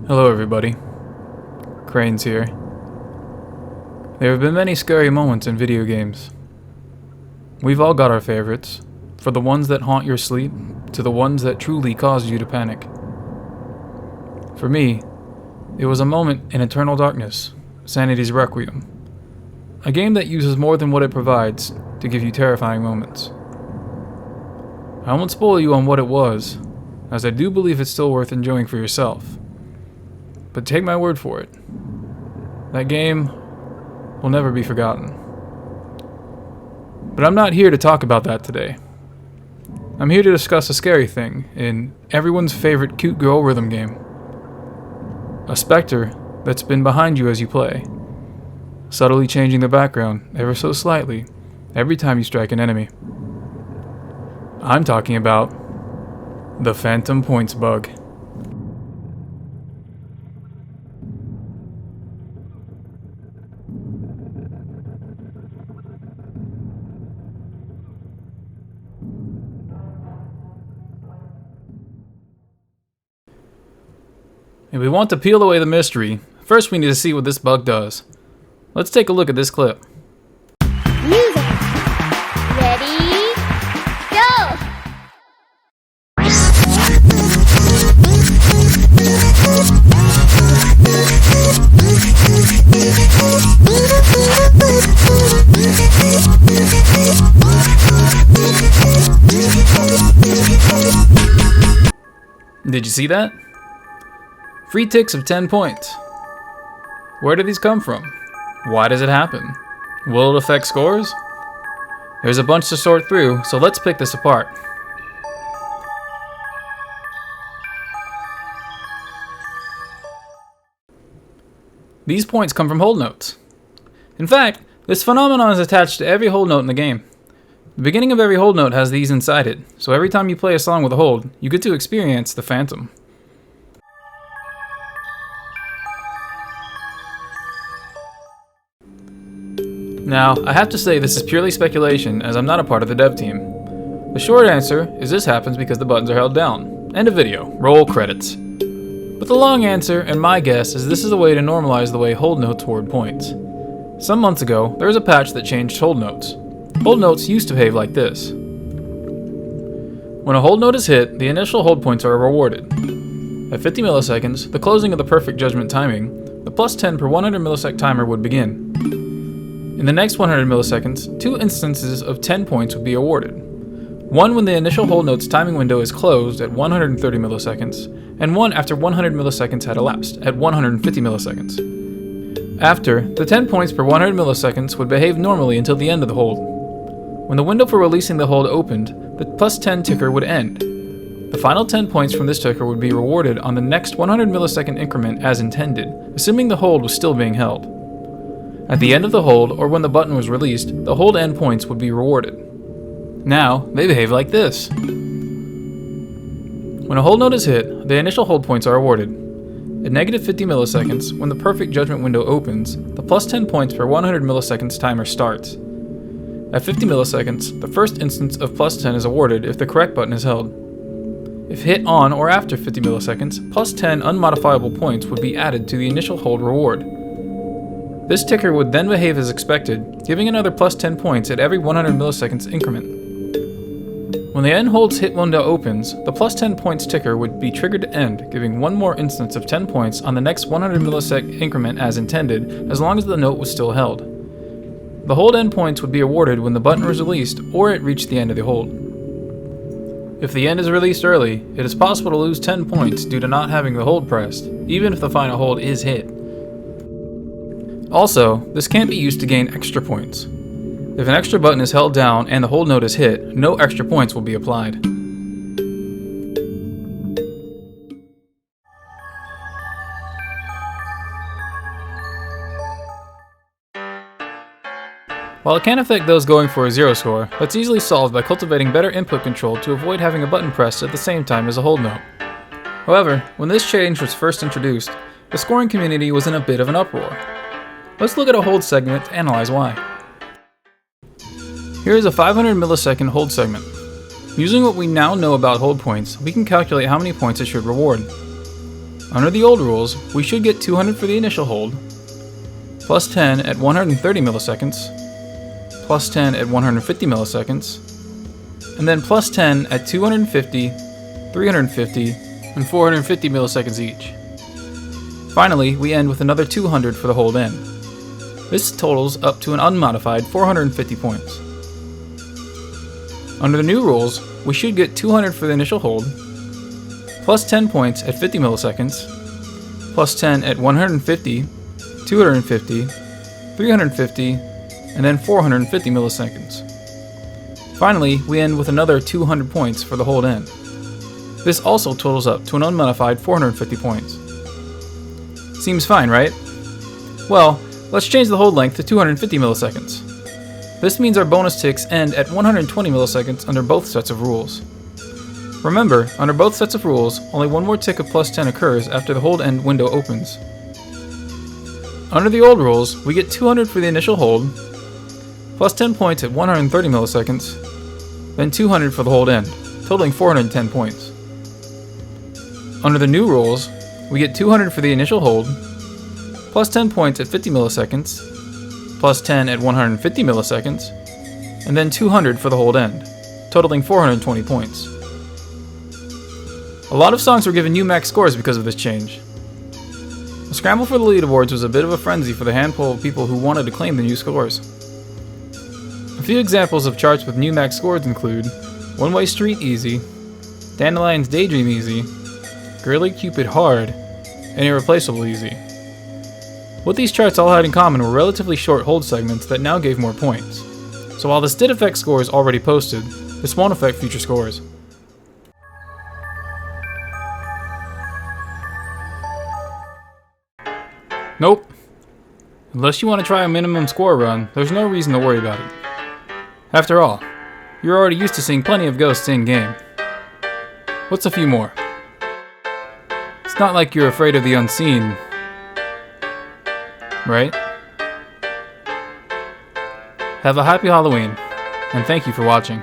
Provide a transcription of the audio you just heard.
Hello everybody, Cranes here. There have been many scary moments in video games. We've all got our favorites, for the ones that haunt your sleep, to the ones that truly caused you to panic. For me, it was a moment in Eternal Darkness, Sanity's Requiem, a game that uses more than what it provides to give you terrifying moments. I won't spoil you on what it was, as I do believe it's still worth enjoying for yourself. But take my word for it, that game will never be forgotten. But I'm not here to talk about that today. I'm here to discuss a scary thing in everyone's favorite cute girl rhythm game. A specter that's been behind you as you play, subtly changing the background ever so slightly every time you strike an enemy. I'm talking about the Phantom Points bug. If we want to peel away the mystery, first we need to see what this bug does. Let's take a look at this clip. Music. Ready? Go! Did you see that? Free ticks of 10 points. Where do these come from? Why does it happen? Will it affect scores? There's a bunch to sort through, so let's pick this apart. These points come from hold notes. In fact, this phenomenon is attached to every hold note in the game. The beginning of every hold note has these inside it, so every time you play a song with a hold, you get to experience the Phantom. Now, I have to say this is purely speculation as I'm not a part of the dev team. The short answer is this happens because the buttons are held down. End of video. Roll credits. But the long answer, and my guess, is this is a way to normalize the way hold notes award points. Some months ago, there was a patch that changed hold notes. Hold notes used to behave like this. When a hold note is hit, the initial hold points are rewarded. At 50 milliseconds, the closing of the perfect judgment timing, the plus 10 per 100 millisecond timer would begin. In the next 100 milliseconds, 2 instances of 10 points would be awarded. One when the initial hold note's timing window is closed at 130 milliseconds, and one after 100 milliseconds had elapsed at 150 milliseconds. After, the 10 points per 100 milliseconds would behave normally until the end of the hold. When the window for releasing the hold opened, the plus 10 ticker would end. The final 10 points from this ticker would be rewarded on the next 100 millisecond increment as intended, assuming the hold was still being held. At the end of the hold, or when the button was released, the hold end points would be rewarded. Now, they behave like this. When a hold note is hit, the initial hold points are awarded. At negative 50 milliseconds, when the perfect judgment window opens, the plus 10 points per 100 milliseconds timer starts. At 50 milliseconds, the first instance of plus 10 is awarded if the correct button is held. If hit on or after 50 milliseconds, plus 10 unmodifiable points would be added to the initial hold reward. This ticker would then behave as expected, giving another plus 10 points at every 100 milliseconds increment. When the end hold's hit window opens, the plus 10 points ticker would be triggered to end, giving one more instance of 10 points on the next 100 millisecond increment as intended, as long as the note was still held. The hold end points would be awarded when the button was released or it reached the end of the hold. If the end is released early, it is possible to lose 10 points due to not having the hold pressed, even if the final hold is hit. Also, this can't be used to gain extra points. If an extra button is held down and the hold note is hit, no extra points will be applied. While it can affect those going for a 0 score, that's easily solved by cultivating better input control to avoid having a button pressed at the same time as a hold note. However, when this change was first introduced, the scoring community was in a bit of an uproar. Let's look at a hold segment to analyze why. Here is a 500 millisecond hold segment. Using what we now know about hold points, we can calculate how many points it should reward. Under the old rules, we should get 200 for the initial hold, plus 10 at 130 milliseconds, plus 10 at 150 milliseconds, and then plus 10 at 250, 350, and 450 milliseconds each. Finally, we end with another 200 for the hold in. This totals up to an unmodified 450 points. Under the new rules, we should get 200 for the initial hold, plus 10 points at 50 milliseconds, plus 10 at 150, 250, 350, and then 450 milliseconds. Finally, we end with another 200 points for the hold in. This also totals up to an unmodified 450 points. Seems fine, right? Well, let's change the hold length to 250 milliseconds. This means our bonus ticks end at 120 milliseconds under both sets of rules. Remember, under both sets of rules, only one more tick of plus 10 occurs after the hold end window opens. Under the old rules, we get 200 for the initial hold, plus 10 points at 130 milliseconds, then 200 for the hold end, totaling 410 points. Under the new rules, we get 200 for the initial hold, plus 10 points at 50 milliseconds, plus 10 at 150 milliseconds, and then 200 for the hold end, totaling 420 points. A lot of songs were given new max scores because of this change. The scramble for the leaderboards was a bit of a frenzy for the handful of people who wanted to claim the new scores. A few examples of charts with new max scores include One Way Street Easy, Dandelion's Daydream Easy, Girly Cupid Hard, and Irreplaceable Easy. What these charts all had in common were relatively short hold segments that now gave more points. So while this did affect scores already posted, this won't affect future scores. Nope. Unless you want to try a minimum score run, there's no reason to worry about it. After all, you're already used to seeing plenty of ghosts in-game. What's a few more? It's not like you're afraid of the unseen, right? Have a happy Halloween, and thank you for watching.